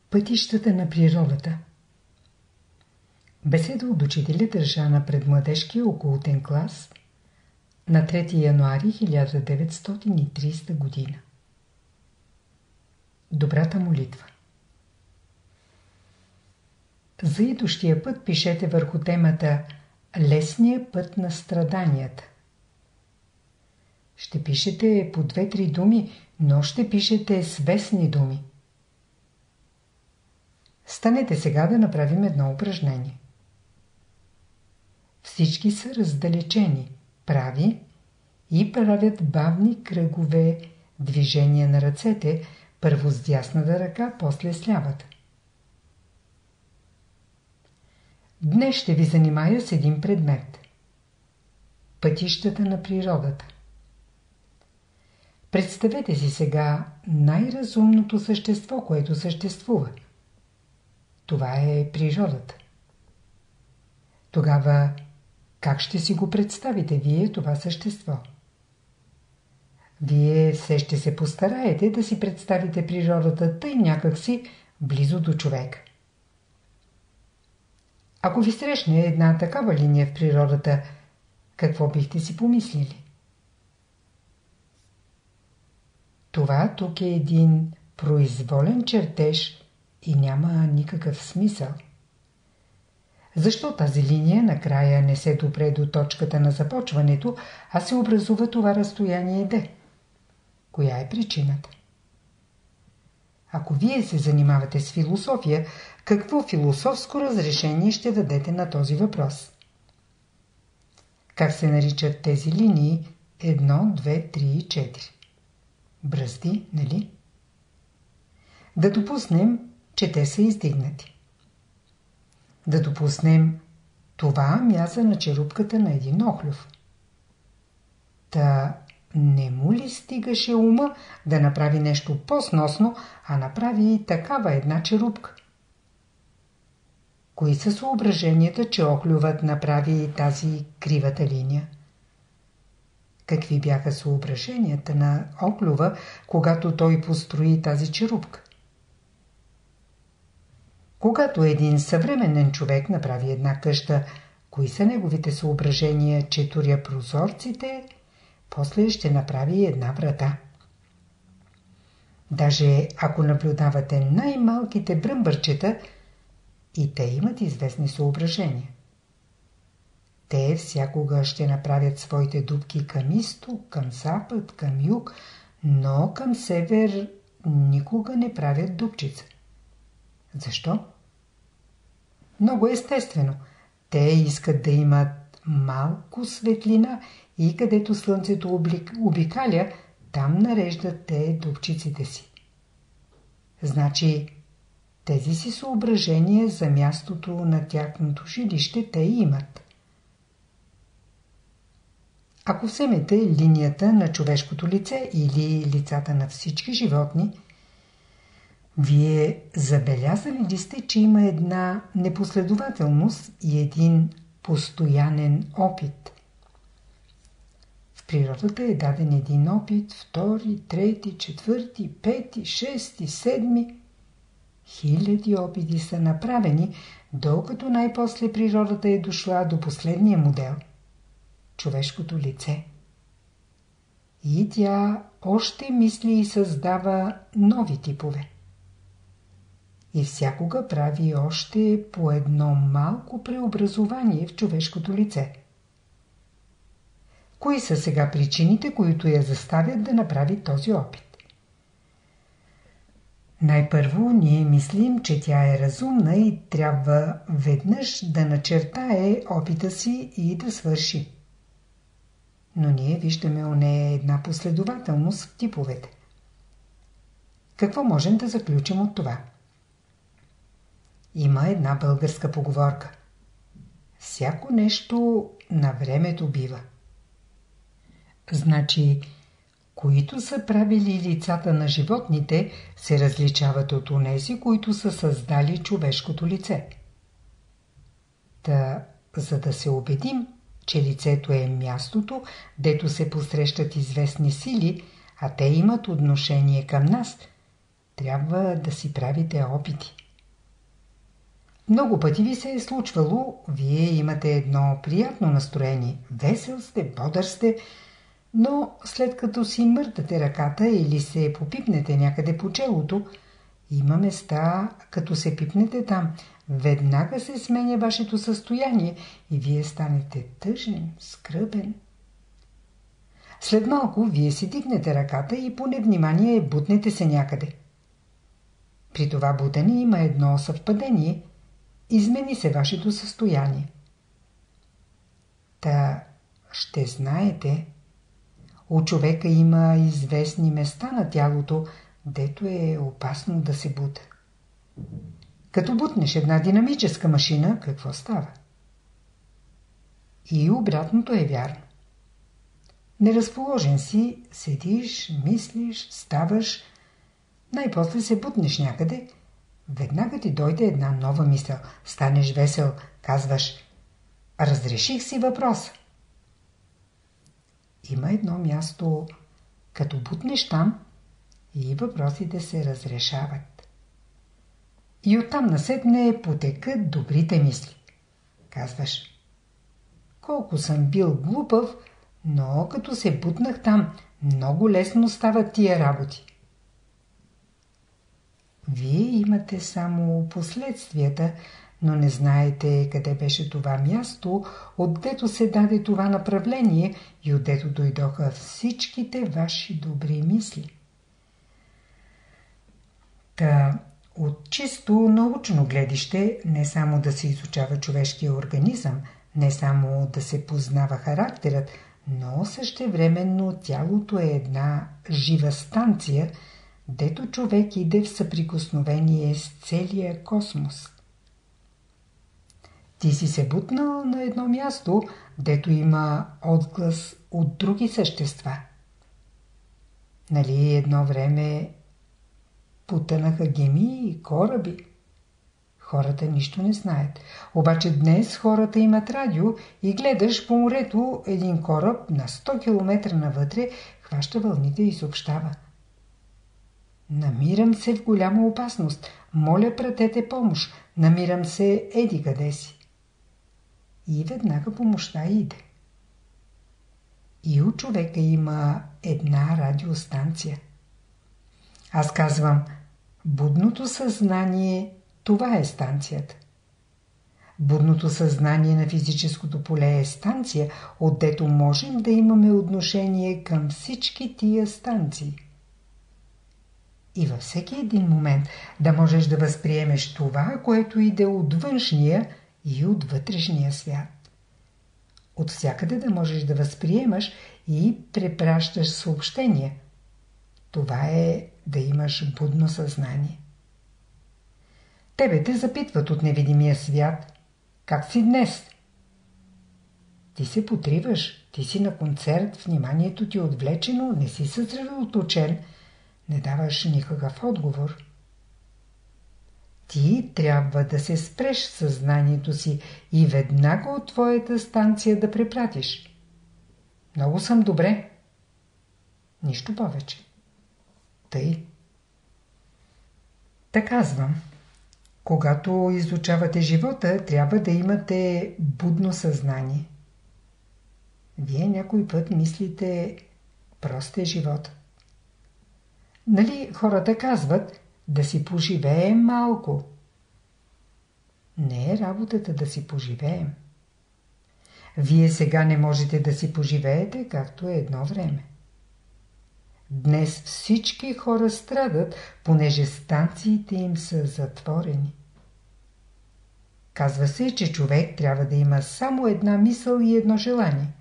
Пътищата на природата. Беседа от учителя държана пред младежкия окултен клас на 3 януари 1930 година. Добрата молитва. За идущия път пишете върху темата «Лесния път на страданията». Ще пишете по 2-3 думи, но ще пишете свестни думи. Станете сега да направим едно упражнение. Всички са раздалечени, прави и правят бавни кръгове движения на ръцете, първо с дясната ръка, после с лявата. Днес ще ви занимая с един предмет. Пътищата на природата. Представете си сега най-разумното същество, което съществува. Това е природата. Тогава как ще си го представите вие това същество? Вие все ще се постараете да си представите природата тъй някакси близо до човек. Ако ви срещне една такава линия в природата, какво бихте си помислили? Това тук е един произволен чертеж и няма никакъв смисъл. Защо тази линия накрая не се допре до точката на започването, а се образува това разстояние D? Коя е причината? Ако вие се занимавате с философия, какво философско разрешение ще дадете на този въпрос? Как се наричат тези линии 1, 2, 3 и 4? Бръзди, нали? Да допуснем, че те са издигнати. Да допуснем това мяса на черупката на един охлюв. Та не му ли стигаше ума да направи нещо по-сносно, а направи и такава една черупка? Кои са съображенията, че охлювът направи тази кривата линия? Какви бяха съображенията на охлюва, когато той построи тази черупка? Когато един съвременен човек направи една къща, кои са неговите съображения, че туря прозорците, после ще направи една врата? Даже ако наблюдавате най-малките бръмбърчета, и те имат известни съображения. Те всякога ще направят своите дупки към изток, към запад, към юг, но към север никога не правят дупчица. Защо? Много естествено. Те искат да имат малко светлина и където слънцето обикаля, там нареждат те дупчиците си. Значи, тези си съображения за мястото на тяхното жилище те имат. Ако вземете линията на човешкото лице или лицата на всички животни, вие забелязали ли сте, че има една непоследователност и един постоянен опит? В природата е даден един опит, втори, трети, четвърти, пети, шести, седми. Хиляди опити са направени, докато най-после природата е дошла до последния модел – човешкото лице. И тя още мисли и създава нови типове. И всякога прави още по едно малко преобразование в човешкото лице. Кои са сега причините, които я заставят да направи този опит? Най-първо ние мислим, че тя е разумна и трябва веднъж да начертае опита си и да свърши. Но ние виждаме у нея една последователност в типовете. Какво можем да заключим от това? Има една българска поговорка. Всяко нещо на времето бива. Значи, които са правили лицата на животните, се различават от онези, които са създали човешкото лице. Та, за да се убедим, че лицето е мястото, дето се посрещат известни сили, а те имат отношение към нас, трябва да си правите опити. Много пъти ви се е случвало, вие имате едно приятно настроение, весел сте, бодър сте, но след като си мърдате ръката или се попипнете някъде по челото, има места, като се пипнете там, веднага се сменя вашето състояние и вие станете тъжен, скръбен. След малко вие си дигнете ръката и по невнимание бутнете се някъде. При това бутане има едно съвпадение, измени се вашето състояние. Та ще знаете, у човека има известни места на тялото, дето е опасно да се бута. Като бутнеш една динамическа машина, какво става? И обратното е вярно. Неразположен си, седиш, мислиш, ставаш, най-после се бутнеш някъде, веднага ти дойде една нова мисъл, станеш весел, казваш: разреших си въпроса. Има едно място, като бутнеш там, и въпросите се разрешават. И оттам насетне потекат добрите мисли. Казваш: колко съм бил глупав, но като се бутнах там, много лесно стават тия работи. Вие имате само последствията, но не знаете къде беше това място, отдето се даде това направление и отдето дойдоха всичките ваши добри мисли. Та, от чисто научно гледище, не само да се изучава човешкия организъм, не само да се познава характерът, но същевременно тялото е една жива станция, дето човек иде в съприкосновение с целия космос. Ти си се бутнал на едно място, дето има отглас от други същества. Нали едно време потънаха геми и кораби? Хората нищо не знаят. Обаче днес хората имат радио и гледаш по морето един кораб на 100 км навътре, хваща вълните и съобщава: намирам се в голяма опасност. Моля, пратете помощ. Намирам се еди къде си. И веднага помощта иде. И у човека има една радиостанция. Аз казвам, будното съзнание, това е станцията. Будното съзнание на физическото поле е станция, отдето можем да имаме отношение към всички тия станции. И във всеки един момент да можеш да възприемеш това, което иде от външния и от вътрешния свят. От всякъде да можеш да възприемаш и препращаш съобщения. Това е да имаш будно съзнание. Тебе те запитват от невидимия свят: как си днес? Ти се потриваш, ти си на концерт, вниманието ти е отвлечено, не си съсредоточен, не даваш никакъв отговор. Ти трябва да се спреш в съзнанието си и веднага от твоята станция да препратиш: много съм добре. Нищо повече. Тъй. Та казвам, когато изучавате живота, трябва да имате будно съзнание. Вие някой път мислите: прост е живота. Нали хората казват: да си поживеем малко. Не е работата да си поживеем. Вие сега не можете да си поживеете, както е едно време. Днес всички хора страдат, понеже станциите им са затворени. Казва се, че човек трябва да има само една мисъл и едно желание.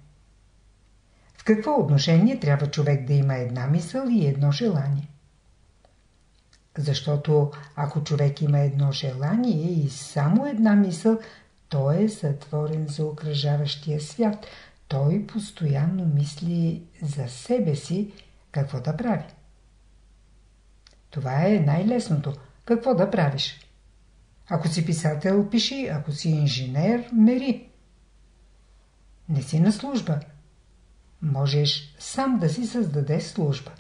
В какво отношение трябва човек да има една мисъл и едно желание? Защото ако човек има едно желание и само една мисъл, той е затворен за окръжаващия свят. Той постоянно мисли за себе си, какво да прави. Това е най-лесното. Какво да правиш? Ако си писател, пиши. Ако си инженер, мери. Не си на служба. Можеш сам да си създадеш служба.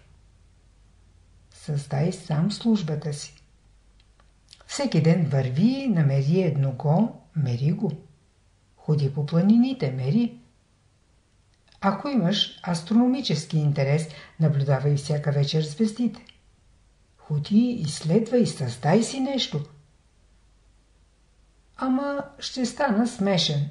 създай сам службата си. Всеки ден върви, намери едного, мери го. Ходи по планините, мери. Ако имаш астрономически интерес, наблюдавай всяка вечер звездите. Ходи, изследвай, създай си нещо. Ама ще стана смешен.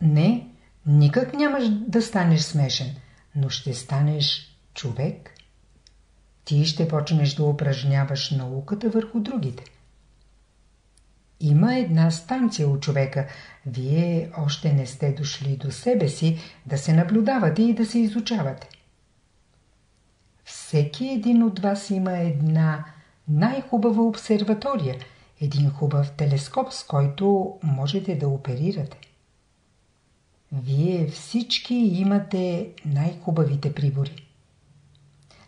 Не, никак нямаш да станеш смешен, но ще станеш човек. Ти ще почнеш да упражняваш науката върху другите. Има една станция от човека. Вие още не сте дошли до себе си да се наблюдавате и да се изучавате. Всеки един от вас има една най-хубава обсерватория, един хубав телескоп, с който можете да оперирате. Вие всички имате най-хубавите прибори.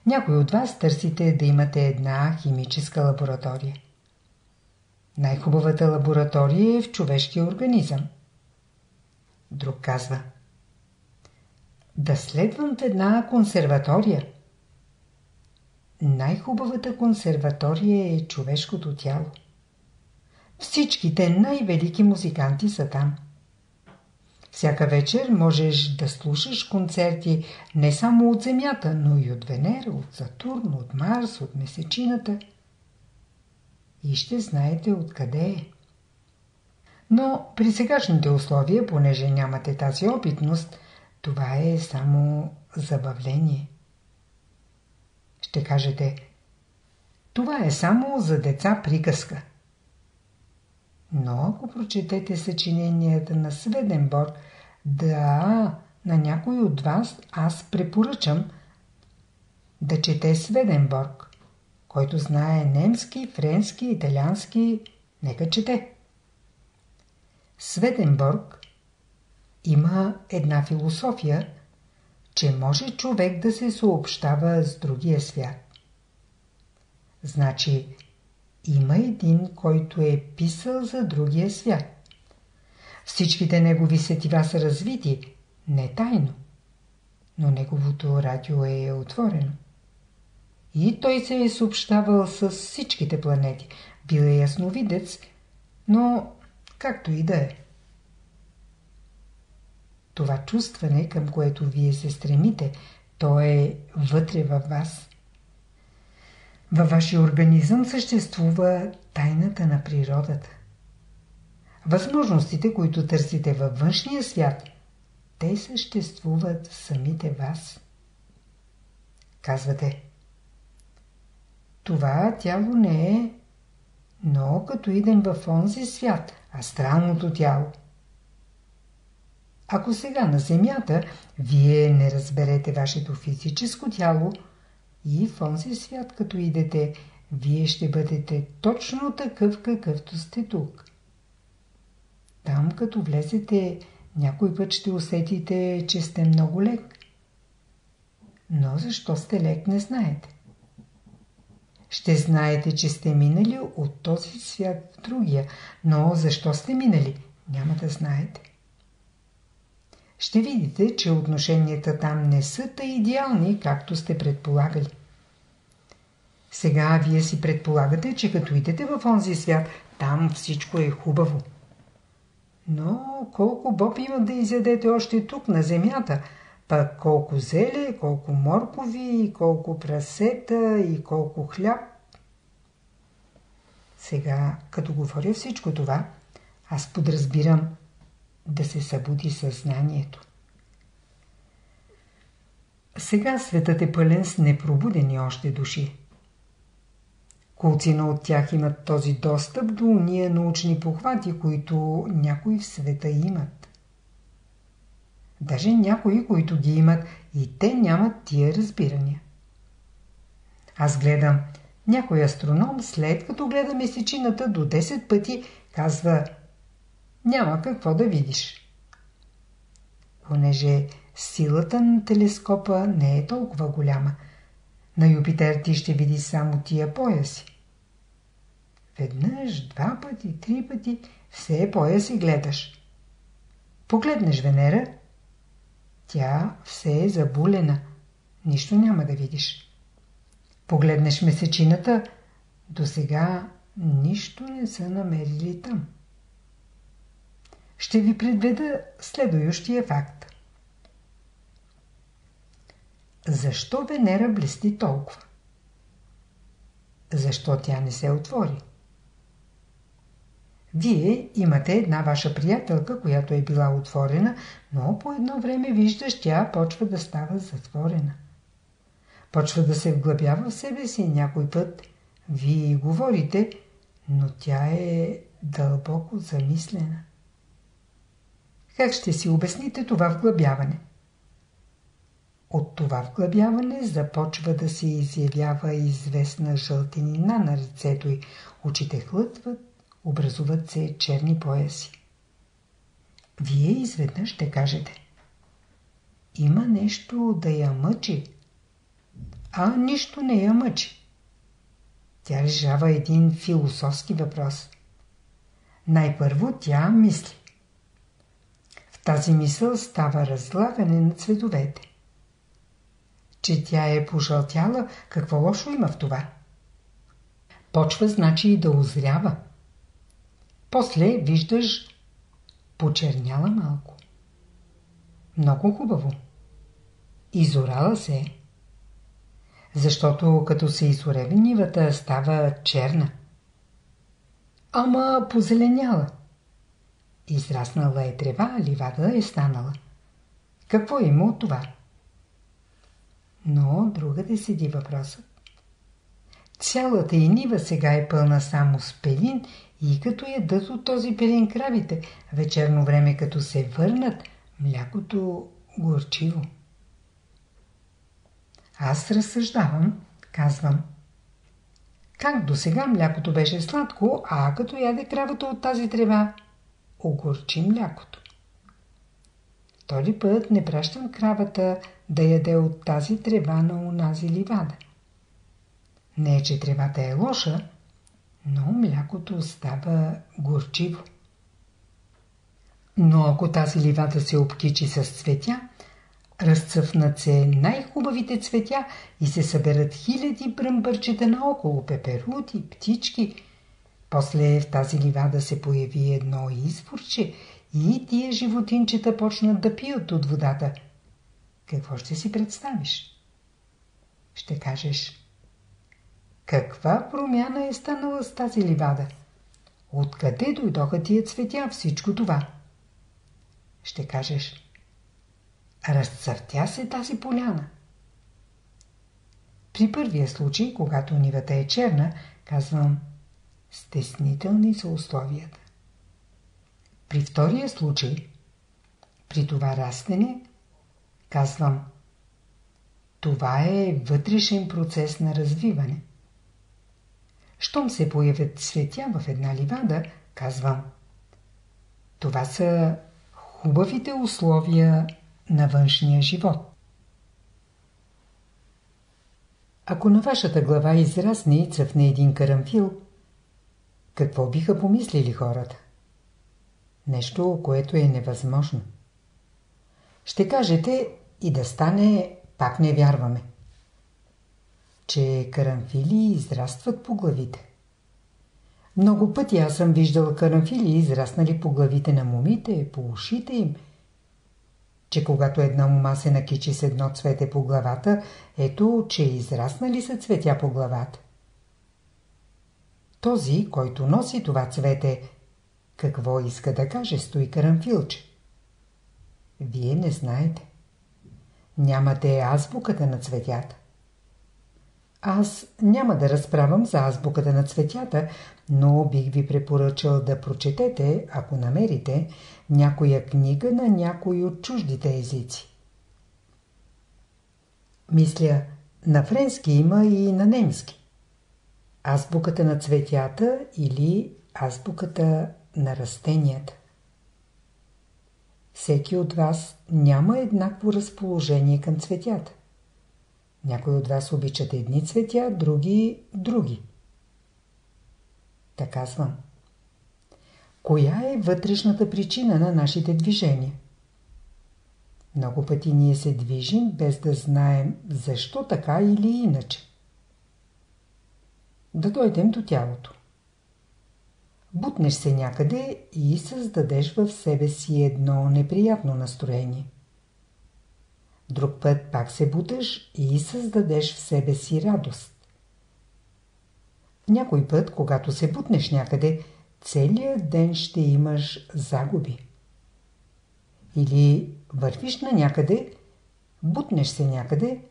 Някой от вас търсите да имате една химическа лаборатория. Най-хубавата лаборатория е в човешкия организъм. Друг казва: да следвам в една консерватория. Най-хубавата консерватория е човешкото тяло. Всичките най-велики музиканти са там. Всяка вечер можеш да слушаш концерти не само от Земята, но и от Венера, от Сатурн, от Марс, от Месечината. И ще знаете откъде е. Но при сегашните условия, понеже нямате тази опитност, това е само забавление. Ще кажете: това е само за деца приказка. Но ако прочетете съчиненията на Сведенборг, на някой от вас аз препоръчам да чете Сведенборг. Който знае немски, френски, италиански, нека чете. Сведенборг има една философия, че може човек да се съобщава с другия свят. Значи, има един, който е писал за другия свят. Всичките негови сетива са развити, не тайно, но неговото радио е отворено. И той се е съобщавал с всичките планети. Бил е ясновидец, но както и да е. Това чувстване, към което вие се стремите, то е вътре във вас. Във вашия организъм съществува тайната на природата. Възможностите, които търсите във външния свят, те съществуват в самите вас. Казвате: това тяло не е, но като идем в онзи свят, астралното тяло. Ако сега на Земята вие не разберете вашето физическо тяло, и в онзи свят като идете, вие ще бъдете точно такъв, какъвто сте тук. Там като влезете, някой път ще усетите, че сте много лек. Но защо сте лек, не знаете. Ще знаете, че сте минали от този свят в другия, но защо сте минали, няма да знаете. Ще видите, че отношенията там не са тъй идеални, както сте предполагали. Сега вие си предполагате, че като идете в онзи свят, там всичко е хубаво. Но колко боб има да изядете още тук на земята, пък колко зеле, колко моркови, колко прасета и колко хляб. Сега, като говоря всичко това, аз подразбирам да се събуди съзнанието. Сега светът е пълен с непробудени още души. Колцина от тях имат този достъп до уния научни похвати, които някои в света имат. Даже някои, които ги имат, и те нямат тия разбирания. Аз гледам, някой астроном, след като гледа месечината до 10 пъти, казва: няма какво да видиш. Понеже силата на телескопа не е толкова голяма, на Юпитер ти ще види само тия пояси. Веднъж, 2 пъти, 3 пъти, все пояси гледаш. Погледнеш Венера, тя все е забулена, нищо няма да видиш. Погледнеш месечината, досега нищо не са намерили там. Ще ви предведа следующия факт. Защо Венера блести толкова? Защо тя не се отвори? Вие имате една ваша приятелка, която е била отворена, но по едно време виждаш, тя почва да става затворена. Почва да се вглъбява в себе си някой път. Вие говорите, но тя е дълбоко замислена. Как ще си обясните това вглъбяване? От това вглъбяване започва да се изявява известна жълтенина на лицето й. Очите хлътват, образуват се черни пояси. Вие изведнъж ще кажете: има нещо да я мъчи. А нищо не я мъчи. Тя решава един философски въпрос. Най-първо тя мисли. В тази мисъл става разлагане на цветовете. Че тя е пожълтяла, какво лошо има в това? Почва значи и да озрява. После виждаш почерняла малко. Много хубаво. Изорала се. Защото като се изореви нивата, става черна. Ама позеленяла. Израснала е трева, ливада е станала. Какво има от това? Но другаде седи въпросът. Цялата и нива сега е пълна само с пелин и като ядат от този пелин кравите, вечерно време като се върнат, млякото горчиво. Аз разсъждавам, казвам. Как досега млякото беше сладко, а като яде кравата от тази трева, огорчи млякото. Този път не пращам кравата да яде от тази трева на онази ливада. Не е, че тревата е лоша, но млякото става горчиво. Но ако тази ливада се обкичи с цветя, разцъфнат се най-хубавите цветя и се съберат хиляди бръмбърчета наоколо, пеперути, птички. После в тази ливада се появи едно изворче и тия животинчета почнат да пият от водата. Какво ще си представиш? Ще кажеш: каква промяна е станала с тази ливада? Откъде дойдоха тия цветя, всичко това? Ще кажеш: разцъфтя се тази поляна. При първия случай, когато нивата е черна, казвам: стеснителни са условията. При втория случай, при това растене, казвам: това е вътрешен процес на развиване. Щом се появят цветя в една ливада, казвам: това са хубавите условия на външния живот. Ако на вашата глава израсне и цъфне един карамфил, какво биха помислили хората? Нещо, което е невъзможно. Ще кажете: и да стане, пак не вярваме. Че карамфили израстват по главите. Много пъти аз съм виждал карамфили израснали по главите на момите, по ушите им. Че когато една мома се накичи с едно цвете по главата, ето, че израснали са цветя по главата. Този, който носи това цвете, какво иска да каже с той карамфилче? Вие не знаете. Нямате азбуката на цветята. Аз няма да разправям за азбуката на цветята, но бих ви препоръчал да прочетете, ако намерите, някоя книга на някой от чуждите езици. Мисля, на френски има и на немски. Азбуката на цветята или азбуката на растенията. Всеки от вас няма еднакво разположение към цветята. Някои от вас обичат едни цветя, други. Така казвам. Коя е вътрешната причина на нашите движения? Много пъти ние се движим без да знаем защо така или иначе. Да дойдем до тялото. Бутнеш се някъде и създадеш в себе си едно неприятно настроение. Друг път пак се буташ и създадеш в себе си радост. Някой път, когато се бутнеш някъде, целият ден ще имаш загуби. Или вървиш на някъде, бутнеш се някъде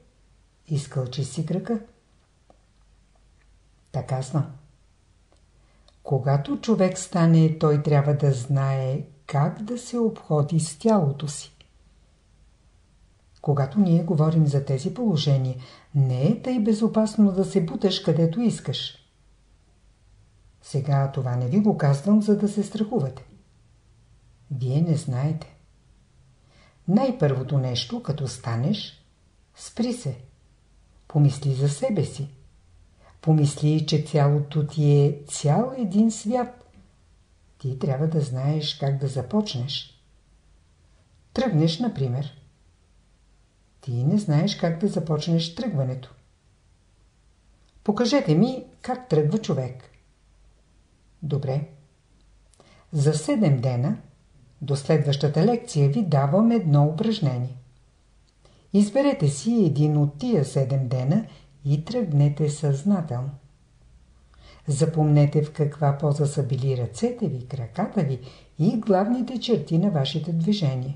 и скълчиш си крака. Така знам. Когато човек стане, той трябва да знае как да се обходи с тялото си. Когато ние говорим за тези положения, не е тъй безопасно да се буташ където искаш. Сега това не ви го казвам, за да се страхувате. Вие не знаете. Най-първото нещо, като станеш, спри се. Помисли за себе си. Помисли, че цялото ти е цял един свят. Ти трябва да знаеш как да започнеш. Тръгнеш, например. Ти не знаеш как да започнеш тръгването. Покажете ми как тръгва човек. Добре. За 7 дена, до следващата лекция ви давам едно упражнение. Изберете си един от тия 7 дена и тръгнете съзнателно. Запомнете в каква поза са били ръцете ви, краката ви и главните черти на вашите движения.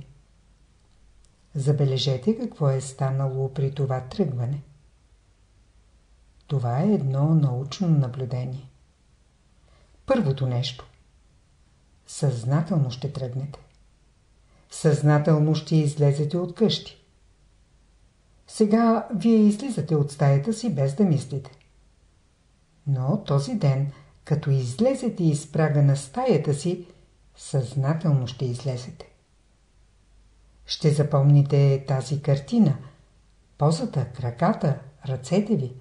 Забележете какво е станало при това тръгване. Това е едно научно наблюдение. Първото нещо. Съзнателно ще тръгнете. Съзнателно ще излезете от къщи. Сега вие излизате от стаята си без да мислите. Но този ден, като излезете из прага на стаята си, съзнателно ще излезете. Ще запомните тази картина, позата, краката, ръцете ви.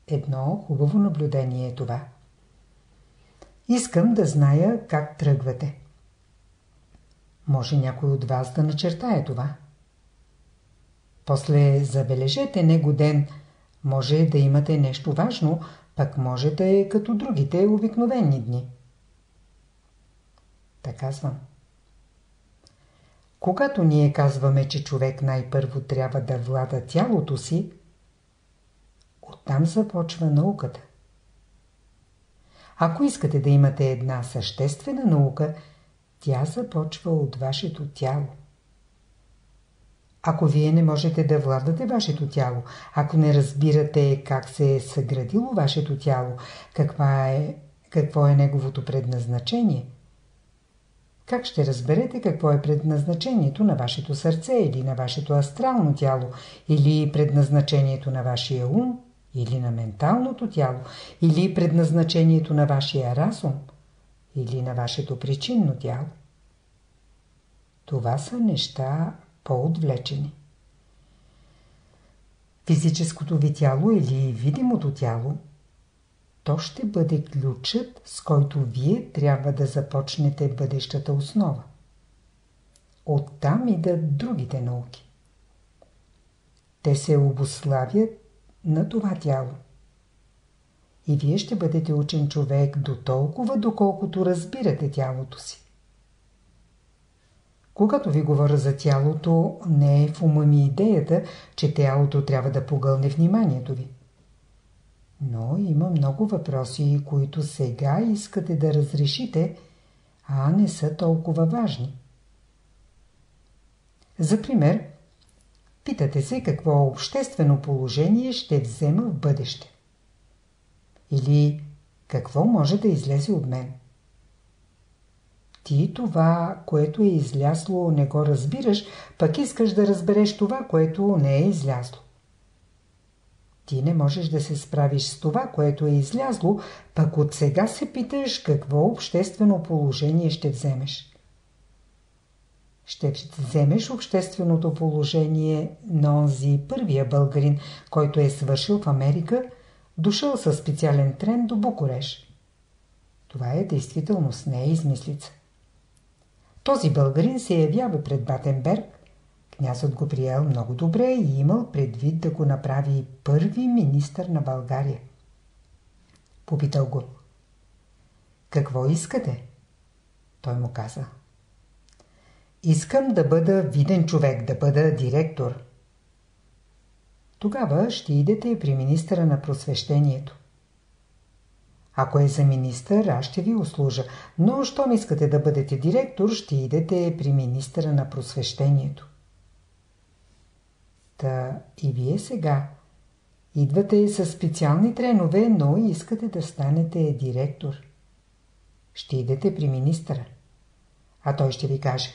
Едно хубаво наблюдение е това. Искам да зная как тръгвате. Може някой от вас да начертае това. После забележете него ден. Може да имате нещо важно, пък може да е като другите обикновени дни. Така казвам. Когато ние казваме, че човек най-първо трябва да влада тялото си, оттам започва науката. Ако искате да имате една съществена наука, тя започва от вашето тяло. Ако вие не можете да владате вашето тяло, ако не разбирате как се е съградило вашето тяло, какво е неговото предназначение, как ще разберете какво е предназначението на вашето сърце или на вашето астрално тяло, или предназначението на вашия ум, или на менталното тяло, или предназначението на вашия разум, или на вашето причинно тяло? Това са неща по-отвлечени. Физическото ви тяло или видимото тяло, то ще бъде ключът, с който вие трябва да започнете бъдещата основа. Оттам идат другите науки. Те се обуславят на това тяло. И вие ще бъдете учен човек до толкова, доколкото разбирате тялото си. Когато ви говоря за тялото, не е в ума ми идеята, че тялото трябва да погълне вниманието ви. Но има много въпроси, които сега искате да разрешите, а не са толкова важни. За пример, питате се какво обществено положение ще взема в бъдеще. Или какво може да излезе от мен. Ти това, което е излясло, не го разбираш, пък искаш да разбереш това, което не е излязло. Ти не можеш да се справиш с това, което е излязло, пък от сега се питаш какво обществено положение ще вземеш. Ще вземеш общественото положение на онзи първия българин, който е свършил в Америка, дошъл със специален трен до Букурещ. Това е действителност, не е измислица. Този българин се явява пред Батенберг. Князът го приел много добре и имал предвид да го направи първи министър на България. Попитал го. Какво искате? Той му каза. Искам да бъда виден човек, да бъда директор. Тогава ще идете при министъра на просвещението. Ако е за министър, аз ще ви услужа, но щом искате да бъдете директор, ще идете при министъра на просвещението. Та и вие сега идвате със специални тренове, но искате да станете директор. Ще идете при министъра, а той ще ви каже: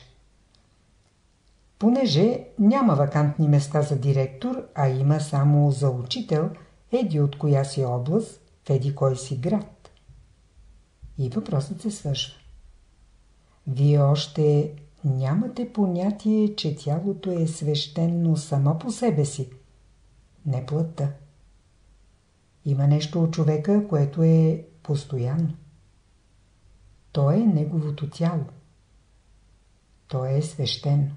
понеже няма вакантни места за директор, а има само за учител, еди от коя си област, в еди кой си град. И въпросът се свършва. Вие още нямате понятие, че тялото е свещено само по себе си, не плътта. Има нещо от човека, което е постоянно. То е неговото тяло. То е свещено.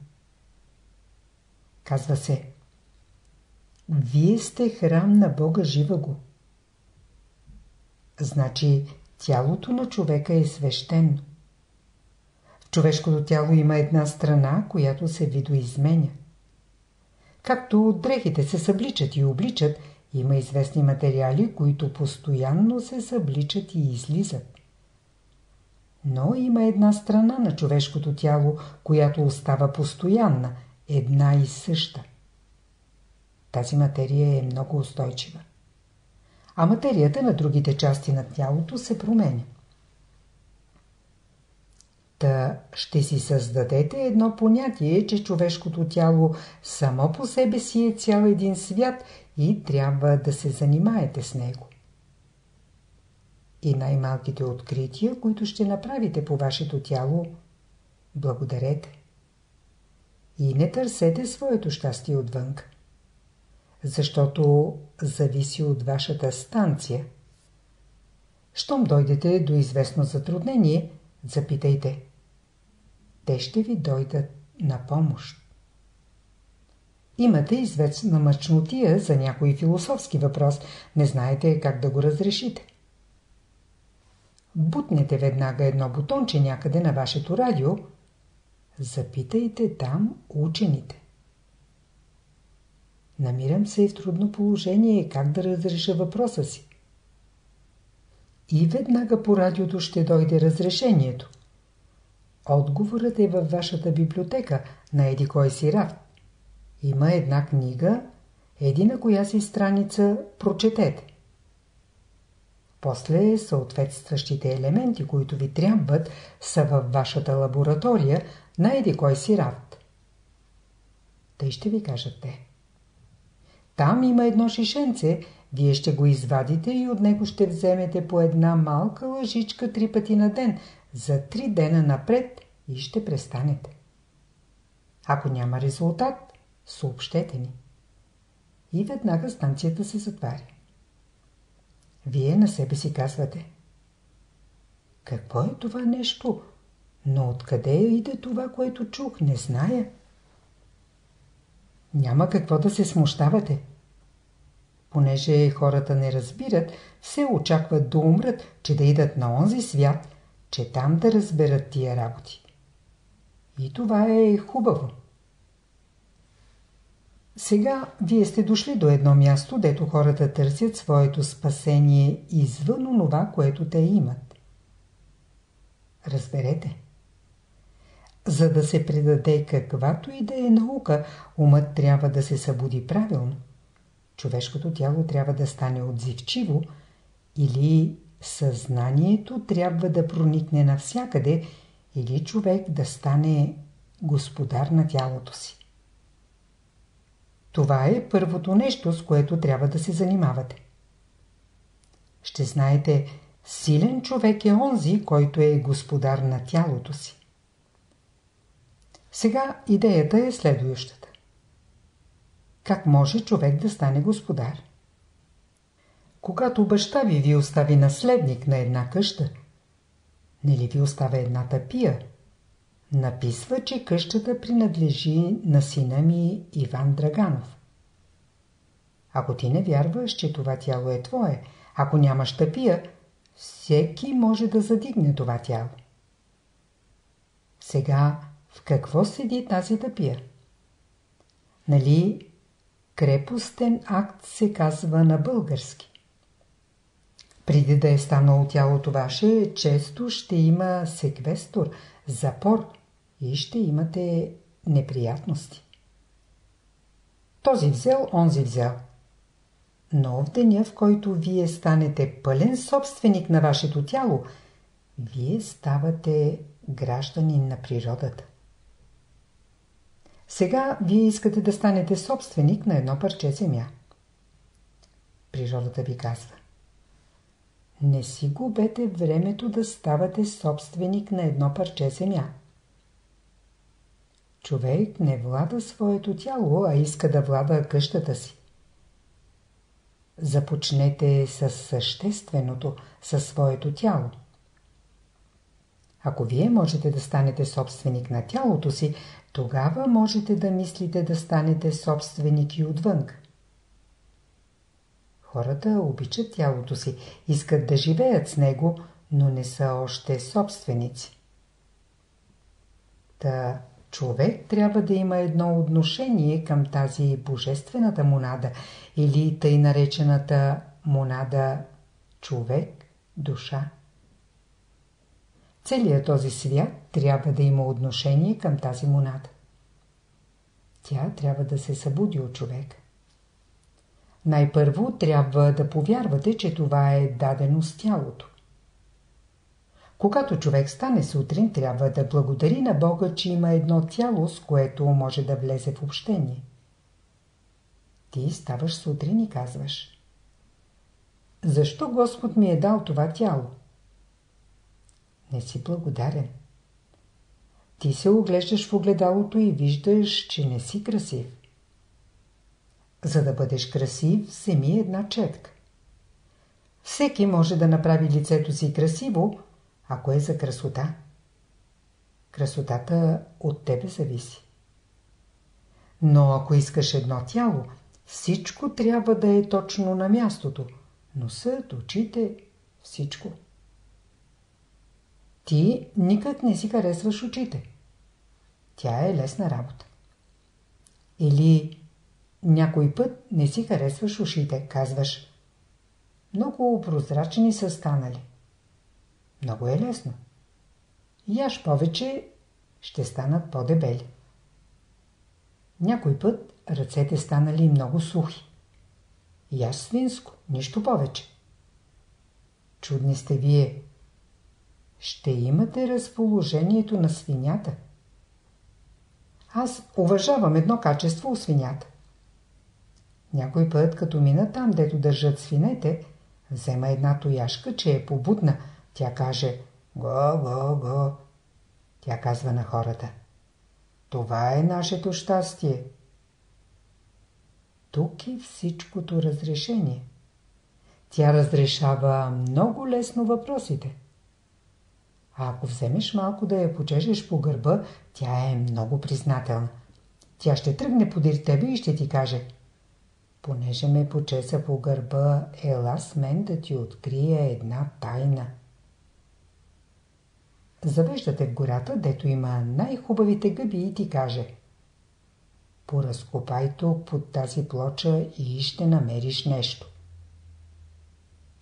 Казва се: вие сте храм на Бога живаго. Значи тялото на човека е свещено. В човешкото тяло има една страна, която се видоизменя. Както дрехите се събличат и обличат, има известни материали, които постоянно се събличат и излизат. Но има една страна на човешкото тяло, която остава постоянна, една и съща. Тази материя е много устойчива. А материята на другите части на тялото се променя. Та ще си създадете едно понятие, че човешкото тяло само по себе си е цял един свят и трябва да се занимаете с него. И най-малките открития, които ще направите по вашето тяло, благодарете. И не търсете своето щастие отвън. Защото зависи от вашата станция. Щом дойдете до известно затруднение, запитайте. Те ще ви дойдат на помощ. Имате известна мъчнотия за някой философски въпрос, не знаете как да го разрешите. Бутнете веднага едно бутонче някъде на вашето радио, запитайте там учените. Намирам се в трудно положение, как да разреша въпроса си. И веднага по радиото ще дойде разрешението. Отговорът е във вашата библиотека, на еди кой си рафт. Има една книга, еди на коя си страница, прочетете. После съответстващите елементи, които ви трябват, са във вашата лаборатория, на еди кой си рафт. Тъй ще ви кажат те. Там има едно шишенце, вие ще го извадите и от него ще вземете по една малка лъжичка 3 пъти на ден, за 3 дена напред и ще престанете. Ако няма резултат, съобщете ни. И веднага станцията се затваря. Вие на себе си казвате: какво е това нещо? Но откъде иде това, което чух? Не зная. Няма какво да се смущавате. Понеже хората не разбират, се очакват да умрат, че да идат на онзи свят, че там да разберат тия работи. И това е хубаво. Сега вие сте дошли до едно място, дето хората търсят своето спасение извън онова, което те имат. Разберете. За да се предаде каквато и да е наука, умът трябва да се събуди правилно. Човешкото тяло трябва да стане отзивчиво или съзнанието трябва да проникне навсякъде, или човек да стане господар на тялото си. Това е първото нещо, с което трябва да се занимавате. Ще знаете, силен човек е онзи, който е господар на тялото си. Сега идеята е следващата. Как може човек да стане господар? Когато баща ви остави наследник на една къща, не ли ви оставя една тапия? Написва, че къщата принадлежи на сина ми Иван Драганов. Ако ти не вярваш, че това тяло е твое, ако нямаш тапия, всеки може да задигне това тяло. Сега в какво седи тази тъпия? Нали крепостен акт се казва на български? Преди да е станало тялото ваше, често ще има секвестор, запор и ще имате неприятности. Този взел, онзи взел. Но в деня, в който вие станете пълен собственик на вашето тяло, вие ставате гражданин на природата. Сега вие искате да станете собственик на едно парче земя. Природата ви казва: не си губете времето да ставате собственик на едно парче земя. Човек не влада своето тяло, а иска да влада къщата си. Започнете с същественото, със своето тяло. Ако вие можете да станете собственик на тялото си, тогава можете да мислите да станете собственик и отвън. Хората обичат тялото си, искат да живеят с него, но не са още собственици. Та човек трябва да има едно отношение към тази божествената монада или тъй наречената монада човек, душа. Целият този свят трябва да има отношение към тази монада. Тя трябва да се събуди от човека. Най-първо трябва да повярвате, че това е дадено с тялото. Когато човек стане сутрин, трябва да благодари на Бога, че има едно тяло, с което може да влезе в общение. Ти ставаш сутрин и казваш: защо Господ ми е дал това тяло? Не си благодарен. Ти се оглеждаш в огледалото и виждаш, че не си красив. За да бъдеш красив, вземи една четка. Всеки може да направи лицето си красиво, ако е за красота. Красотата от тебе зависи. Но ако искаш едно тяло, всичко трябва да е точно на мястото. Носът, очите, всичко. Ти никак не си харесваш очите. Тя е лесна работа. Или някой път не си харесваш ушите, казваш: много прозрачни са станали. Много е лесно. Яж повече, ще станат по-дебели. Някой път ръцете станали много сухи. Яж свинско, нищо повече. Чудни сте вие. Ще имате разположението на свинята. Аз уважавам едно качество у свинята. Някой път, като мина там, дето държат свинете, взема една тояшка, че е побудна. Тя каже: го, го, го. Тя казва на хората: това е нашето щастие. Тук е всичкото разрешение. Тя разрешава много лесно въпросите. А ако вземеш малко да я почешеш по гърба, тя е много признателна. Тя ще тръгне подир тебе и ще ти каже: понеже ме почеса по гърба, ела с мен да ти открия една тайна. Завеждате в гората, дето има най-хубавите гъби и ти каже: поразкопай тук под тази плоча и ще намериш нещо.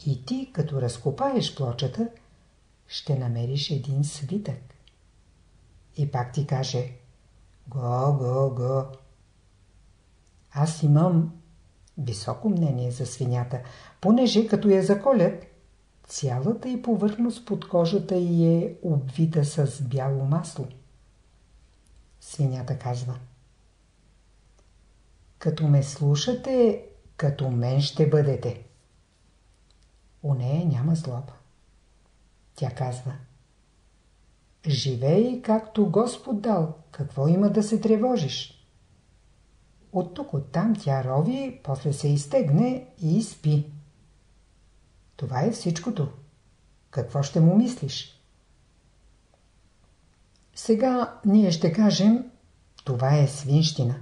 И ти, като разкопаеш плочата, ще намериш един свитък. И пак ти каже: го, го, го. Аз имам високо мнение за свинята, понеже като я заколят, цялата й повърхност под кожата й е обвита с бяло масло. Свинята казва: като ме слушате, като мен ще бъдете. У нея няма злоба. Тя казва: живей както Господ дал, какво има да се тревожиш? От тук оттам тя рови, после се изтегне и спи. Това е всичкото. Какво ще му мислиш? Сега ние ще кажем: това е свинщина.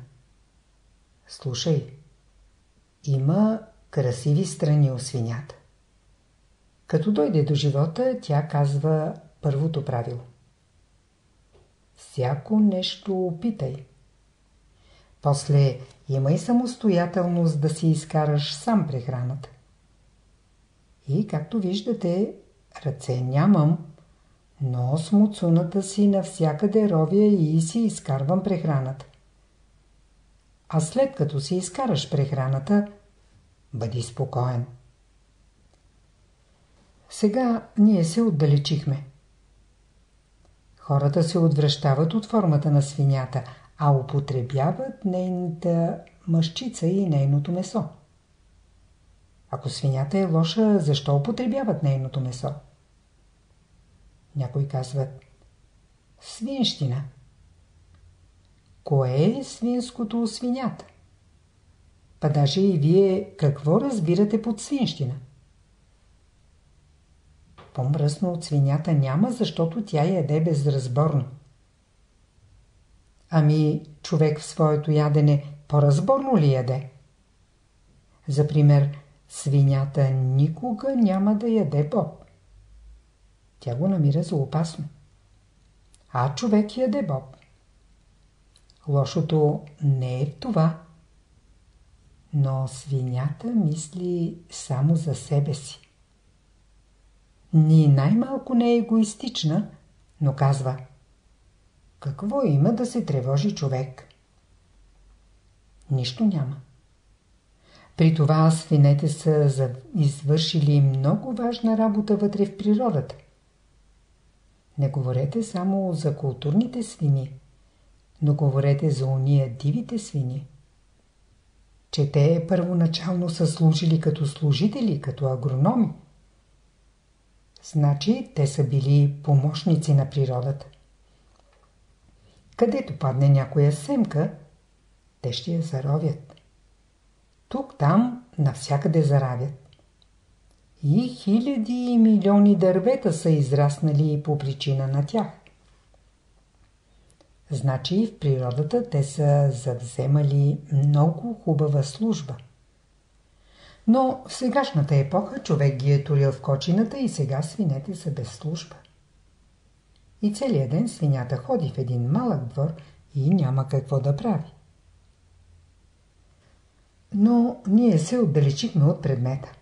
Слушай, има красиви страни у свинята. Като дойде до живота, тя казва първото правило. Всяко нещо опитай. После имай самостоятелност да си изкараш сам прехраната. И както виждате, ръце нямам, но с муцуната си навсякъде ровя и си изкарвам прехраната. А след като си изкараш прехраната, бъди спокоен. Сега ние се отдалечихме. Хората се отвръщават от формата на свинята, а употребяват нейната мъзчица и нейното месо. Ако свинята е лоша, защо употребяват нейното месо? Някои казват свинщина. Кое е свинското у свинята? Па даже и вие какво разбирате под свинщина? По-мръсно от свинята няма, защото тя яде безразборно. Ами човек в своето ядене по-разборно ли яде? За пример, свинята никога няма да яде боб. Тя го намира за опасно. А човек яде боб. Лошото не е в това, но свинята мисли само за себе си. Ни най-малко не е егоистична, но казва: какво има да се тревожи човек? Нищо няма. При това свинете са извършили много важна работа вътре в природата. Не говорете само за културните свини, но говорете за уния дивите свини. Че те първоначално са служили като служители, като агрономи. Значи те са били помощници на природата. Където падне някоя семка, те ще я заровят. Тук-там навсякъде заравят. И хиляди и милиони дървета са израснали по причина на тях. Значи в природата те са завземали много хубава служба. Но в сегашната епоха човек ги е турил в кочината и сега свинете са без служба. И целият ден свинята ходи в един малък двор и няма какво да прави. Но ние се отдалечихме от предмета.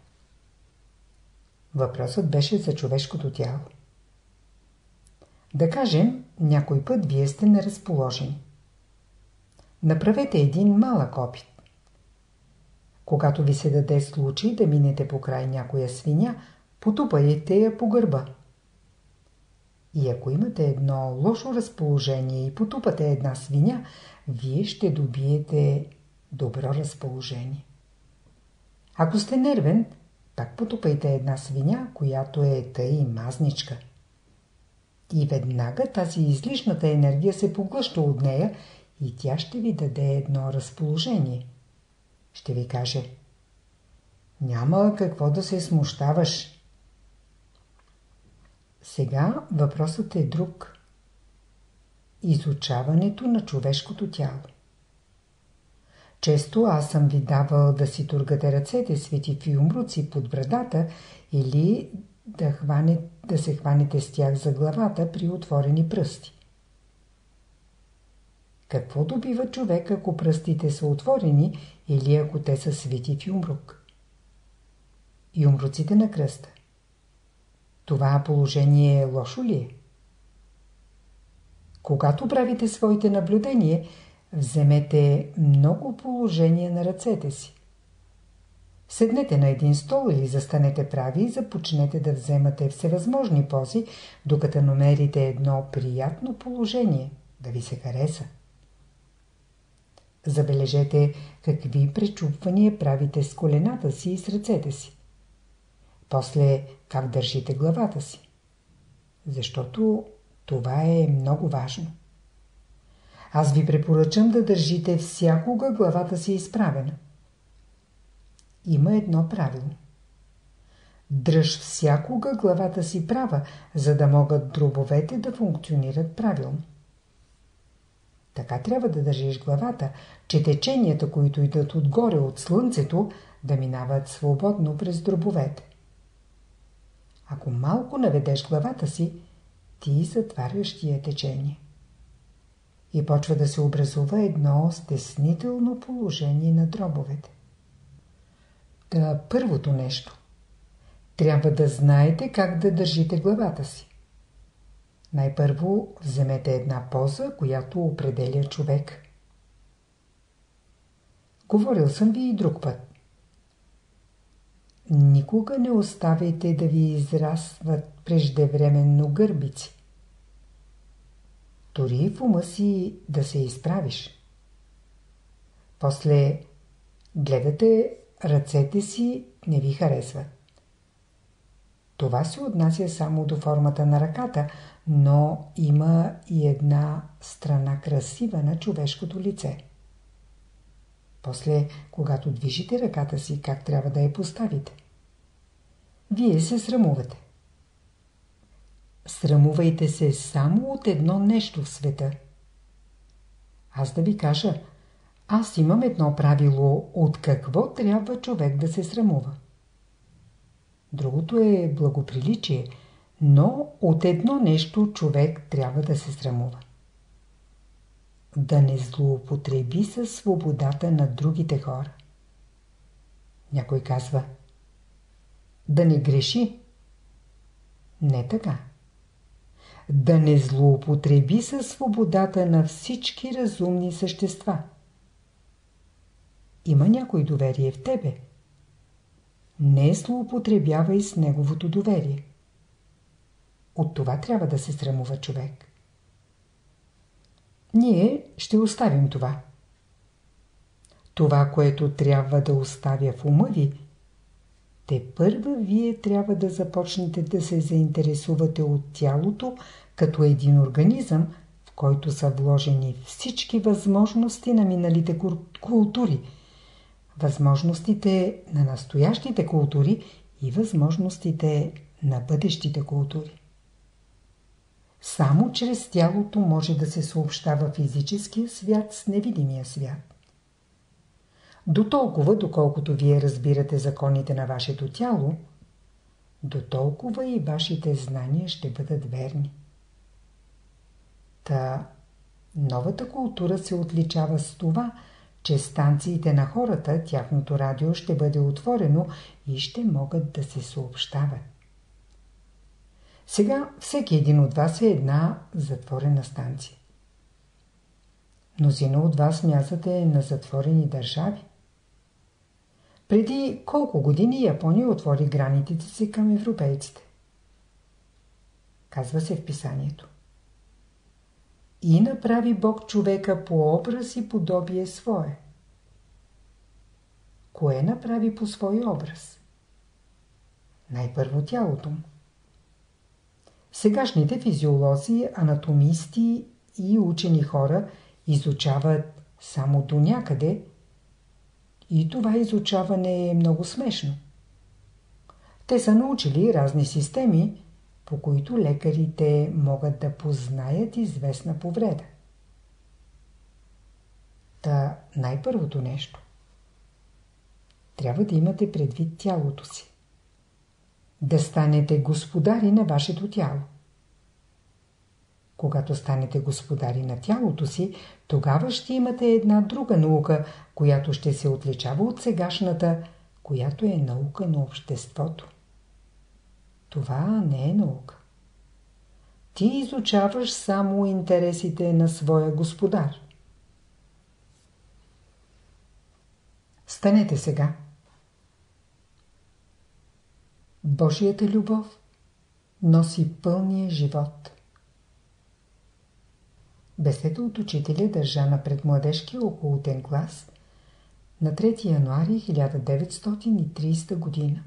Въпросът беше за човешкото тяло. Да кажем, някой път вие сте неразположени. Направете един малък опит. Когато ви се даде случай да минете покрай някоя свиня, потупайте я по гърба. И ако имате едно лошо разположение и потупате една свиня, вие ще добиете добро разположение. Ако сте нервен, пак потупайте една свиня, която е тъй мазничка. И веднага тази излишната енергия се поглъща от нея и тя ще ви даде едно разположение. Ще ви каже: няма какво да се смущаваш. Сега въпросът е друг. Изучаването на човешкото тяло. Често аз съм ви давал да си тургате ръцете, свети фиумруци под брадата или да се хванете с тях за главата при отворени пръсти. Какво добива човек, ако пръстите са отворени или ако те са свити в юмрук? Юмруците на кръста. Това положение лошо ли е? Когато правите своите наблюдения, вземете много положения на ръцете си. Седнете на един стол или застанете прави и започнете да вземате всевъзможни пози, докато намерите едно приятно положение, да ви се хареса. Забележете какви пречупвания правите с колената си и с ръцете си. После как държите главата си. Защото това е много важно. Аз ви препоръчам да държите всякога главата си изправена. Има едно правило. Дръж всякога главата си права, за да могат дробовете да функционират правилно. Така трябва да държиш главата, че теченията, които идат отгоре от слънцето, да минават свободно през дробовете. Ако малко наведеш главата си, ти затваряш тия течение. И почва да се образува едно стеснително положение на дробовете. Та първото нещо. Трябва да знаете как да държите главата си. Най-първо вземете една поза, която определя човек. Говорил съм ви и друг път. Никога не оставяйте да ви израстват преждевременно гърбици. Тори в ума си да се изправиш. После гледате, ръцете си не ви харесват. Това се отнася само до формата на ръката, но има и една страна красива на човешкото лице. После, когато движите ръката си, как трябва да я поставите? Вие се срамувате. Срамувайте се само от едно нещо в света. Аз да ви кажа, аз имам едно правило, от какво трябва човек да се срамува. Другото е благоприличие, но от едно нещо човек трябва да се срамува. Да не злоупотреби със свободата на другите хора. Някой казва: да не греши. Не така. Да не злоупотреби със свободата на всички разумни същества. Има някой доверие в тебе. Не злоупотребявай с неговото доверие. От това трябва да се срамува човек. Ние ще оставим това. Това, което трябва да оставя в ума ви, тепърва вие трябва да започнете да се заинтересувате от тялото като един организъм, в който са вложени всички възможности на миналите култури, възможностите на настоящите култури и възможностите на бъдещите култури. Само чрез тялото може да се съобщава физическия свят с невидимия свят. Дотолкова, доколкото вие разбирате законите на вашето тяло, дотолкова и вашите знания ще бъдат верни. Та новата култура се отличава с това, че станциите на хората, тяхното радио ще бъде отворено и ще могат да се съобщават. Сега всеки един от вас е една затворена станция. Мнозина от вас мязате на затворени държави. Преди колко години Япония отвори границите си към европейците? Казва се в писанието. И направи Бог човека по образ и подобие свое. Кое направи по свой образ? Най-първо тялото му. Сегашните физиолози, анатомисти и учени хора изучават само до някъде, и това изучаване е много смешно. Те са научили разни системи, по които лекарите могат да познаят известна повреда. Та най-първото нещо. Трябва да имате предвид тялото си. Да станете господари на вашето тяло. Когато станете господари на тялото си, тогава ще имате една друга наука, която ще се отличава от сегашната, която е наука на обществото. Това не е наука. Ти изучаваш само интересите на своя господар. Станете сега. Божията любов носи пълния живот. Беседа от учителя държана пред младежкия околотен клас на 3 януари 1930 година.